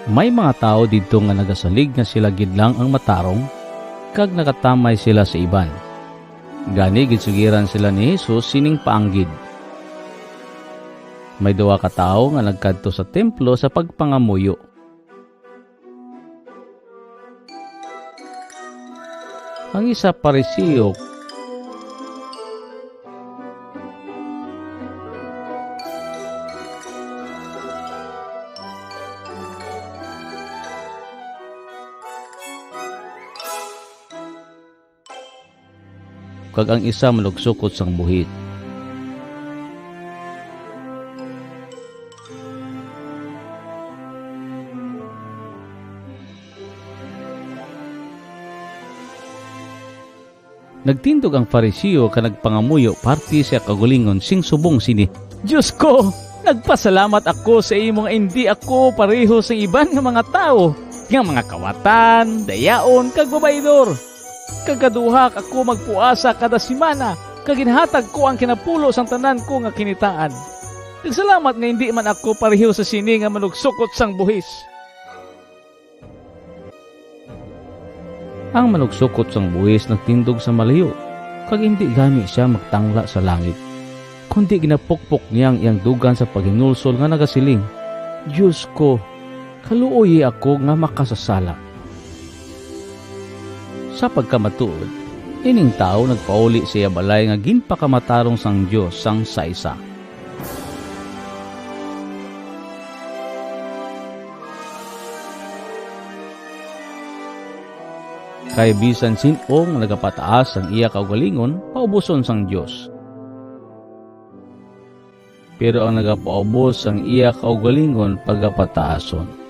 May mga tao dito nga nagasalig nga sila gid lang ang matarong, kag nakatamay sila sa iban. Gani gitsugiran sila ni Jesus sining paanggid. May duwa ka tawo nga nagkadto sa templo sa pagpangamuyo. Ang isa Pariseo kag ang isa malugsukot sang buhit. Nagtindog ang Pariseo ka nagpangamuyo parti sa kagulingon sing subong sini. Diyos ko, nagpasalamat ako sa imo nga hindi ako pareho sa iban nga mga tao, nga mga kawatan, dayaon, kag babaydor. Kagaduhak ako magpuasa kada semana, kaginhatag ko ang kinapulo sang tanan ko nga kinitaan. Nagsalamat nga hindi man ako pareho sa sini nga manugsukot sang buhis. Ang manugsukot sang buhis nagtindog sa malayo, kag hindi gani siya magtangla sa langit, kundi ginapukpok niyang iyang dugan sa paghinulsol nga nagasiling, Diyos ko, kaluoy ako nga makasasala. Sa pagkamatuod, ining tao nagpauli siya balay nga ginpakamatarong sang Diyos sang saysa. Kay bisan sinong nagapataas ang iya kaugalingon, paubuson sang Diyos. Pero ang nagapaubos ang iya kaugalingon pagapataason.